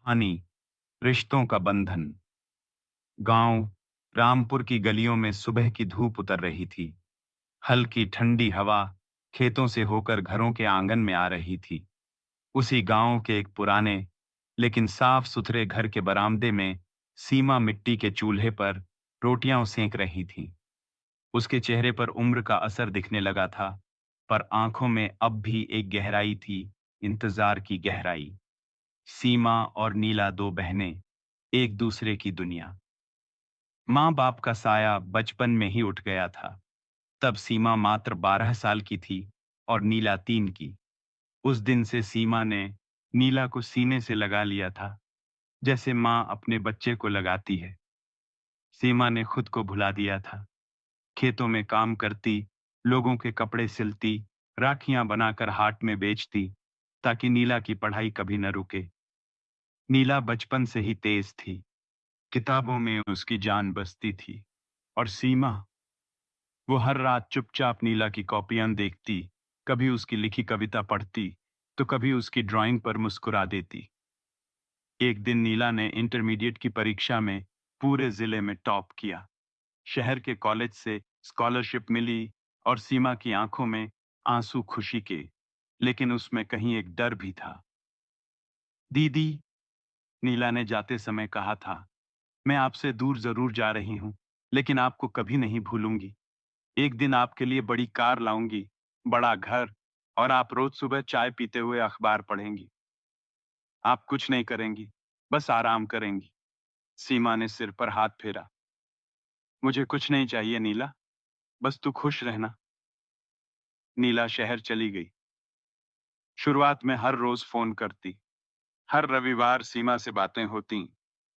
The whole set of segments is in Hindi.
हानि रिश्तों का बंधन। गांव रामपुर की गलियों में सुबह की धूप उतर रही थी। हल्की ठंडी हवा खेतों से होकर घरों के आंगन में आ रही थी। उसी गांव के एक पुराने लेकिन साफ सुथरे घर के बरामदे में सीमा मिट्टी के चूल्हे पर रोटियां सेंक रही थी। उसके चेहरे पर उम्र का असर दिखने लगा था, पर आंखों में अब भी एक गहराई थी, इंतजार की गहराई। सीमा और नीला, दो बहनें, एक दूसरे की दुनिया। माँ बाप का साया बचपन में ही उठ गया था। तब सीमा मात्र 12 साल की थी और नीला 3 की। उस दिन से सीमा ने नीला को सीने से लगा लिया था, जैसे माँ अपने बच्चे को लगाती है। सीमा ने खुद को भुला दिया था। खेतों में काम करती, लोगों के कपड़े सिलती, राखियां बनाकर हाट में बेचती, ताकि नीला की पढ़ाई कभी न रुके। नीला बचपन से ही तेज थी, किताबों में उसकी जान बसती थी। और सीमा, वो हर रात चुपचाप नीला की कॉपियां देखती, कभी उसकी लिखी कविता पढ़ती, तो कभी उसकी ड्राइंग पर मुस्कुरा देती। एक दिन नीला ने इंटरमीडिएट की परीक्षा में पूरे जिले में टॉप किया। शहर के कॉलेज से स्कॉलरशिप मिली और सीमा की आंखों में आंसू खुशी के, लेकिन उसमें कहीं एक डर भी था। दीदी, नीला ने जाते समय कहा था, मैं आपसे दूर जरूर जा रही हूं, लेकिन आपको कभी नहीं भूलूंगी। एक दिन आपके लिए बड़ी कार लाऊंगी, बड़ा घर, और आप रोज सुबह चाय पीते हुए अखबार पढ़ेंगी। आप कुछ नहीं करेंगी, बस आराम करेंगी। सीमा ने सिर पर हाथ फेरा। मुझे कुछ नहीं चाहिए नीला, बस तू खुश रहना। नीला शहर चली गई। शुरुआत में हर रोज फोन करती, हर रविवार सीमा से बातें होती,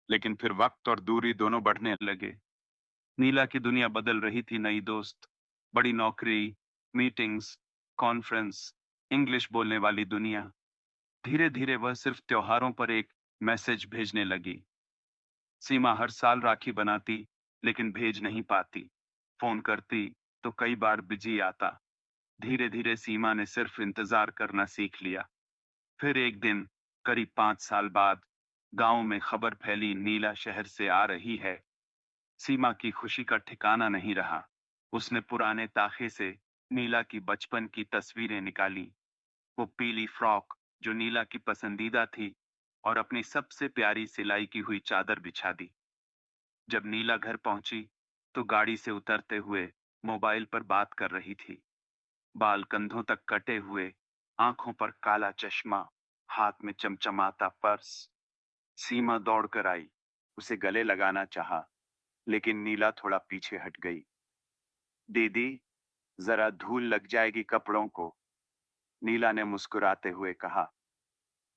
लेकिन फिर वक्त और दूरी दोनों बढ़ने लगे। नीला की दुनिया बदल रही थी। नई दोस्त, बड़ी नौकरी, मीटिंग्स, कॉन्फ्रेंस, इंग्लिश बोलने वाली दुनिया। धीरे धीरे वह सिर्फ त्योहारों पर एक मैसेज भेजने लगी। सीमा हर साल राखी बनाती, लेकिन भेज नहीं पाती। फोन करती तो कई बार बिजी आता। धीरे धीरे सीमा ने सिर्फ इंतजार करना सीख लिया। फिर एक दिन, करीब 5 साल बाद, गांव में खबर फैली, नीला शहर से आ रही है। सीमा की खुशी का ठिकाना नहीं रहा। उसने पुराने ताखे से नीला की बचपन की तस्वीरें निकाली। वो पीली फ्रॉक जो नीला की पसंदीदा थी, और अपनी सबसे प्यारी सिलाई की हुई चादर बिछा दी। जब नीला घर पहुंची, तो गाड़ी से उतरते हुए मोबाइल पर बात कर रही थी। बाल कंधों तक कटे हुए, आंखों पर काला चश्मा, हाथ में चमचमाता पर्स। सीमा दौड़कर आई, उसे गले लगाना चाहा, लेकिन नीला थोड़ा पीछे हट गई। दीदी, जरा धूल लग जाएगी कपड़ों को, नीला ने मुस्कुराते हुए कहा।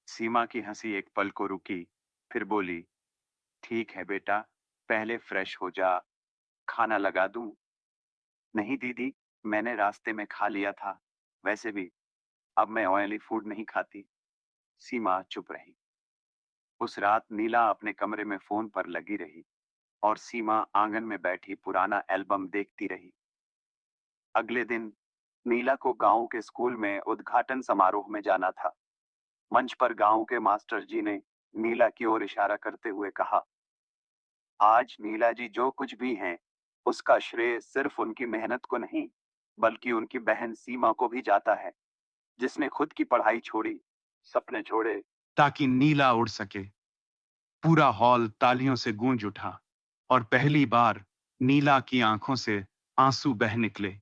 सीमा की हंसी एक पल को रुकी, फिर बोली, ठीक है बेटा, पहले फ्रेश हो जा, खाना लगा दूं? नहीं दीदी, मैंने रास्ते में खा लिया था। वैसे भी अब मैं ऑयली फूड नहीं खाती। सीमा चुप रही। उस रात नीला अपने कमरे में फोन पर लगी रही, और सीमा आंगन में बैठी पुराना एल्बम देखती रही। अगले दिन नीला को गांव के स्कूल में उद्घाटन समारोह में जाना था। मंच पर गांव के मास्टर जी ने नीला की ओर इशारा करते हुए कहा, आज नीला जी जो कुछ भी हैं, उसका श्रेय सिर्फ उनकी मेहनत को नहीं, बल्कि उनकी बहन सीमा को भी जाता है, जिसने खुद की पढ़ाई छोड़ी, सपने छोड़े, ताकि नीला उड़ सके। पूरा हॉल तालियों से गूंज उठा, और पहली बार नीला की आंखों से आंसू बह निकले।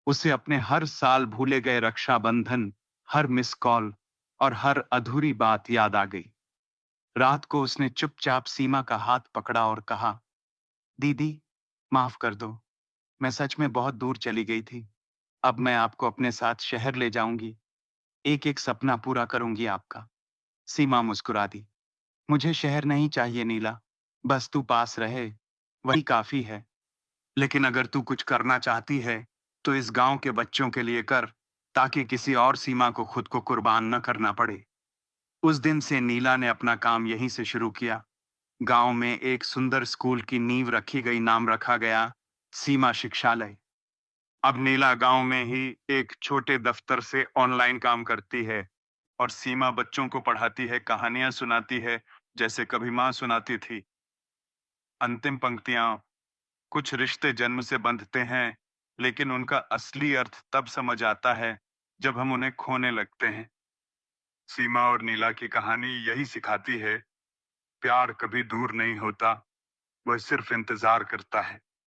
उसे अपने हर साल भूले गए रक्षाबंधन, हर मिस कॉल और हर अधूरी बात याद आ गई। रात को उसने चुपचाप सीमा का हाथ पकड़ा और कहा, दीदी, माफ कर दो, मैं सच में बहुत दूर चली गई थी। अब मैं आपको अपने साथ शहर ले जाऊंगी, एक एक सपना पूरा करूंगी आपका। सीमा मुस्कुरा दी। मुझे शहर नहीं चाहिए नीला, बस तू पास रहे, वही काफी है। लेकिन अगर तू कुछ करना चाहती है, तो इस गांव के बच्चों के लिए कर, ताकि किसी और सीमा को खुद को कुर्बान न करना पड़े। उस दिन से नीला ने अपना काम यहीं से शुरू किया। गांव में एक सुंदर स्कूल की नींव रखी गई, नाम रखा गया सीमा शिक्षालय। अब नीला गांव में ही एक छोटे दफ्तर से ऑनलाइन काम करती है, और सीमा बच्चों को पढ़ाती है, कहानियां सुनाती है, जैसे कभी माँ सुनाती थी। अंतिम पंक्तियां, कुछ रिश्ते जन्म से बंधते हैं, लेकिन उनका असली अर्थ तब समझ आता है जब हम उन्हें खोने लगते हैं। सीमा और नीला की कहानी यही सिखाती है, प्यार कभी दूर नहीं होता, वह सिर्फ इंतजार करता है।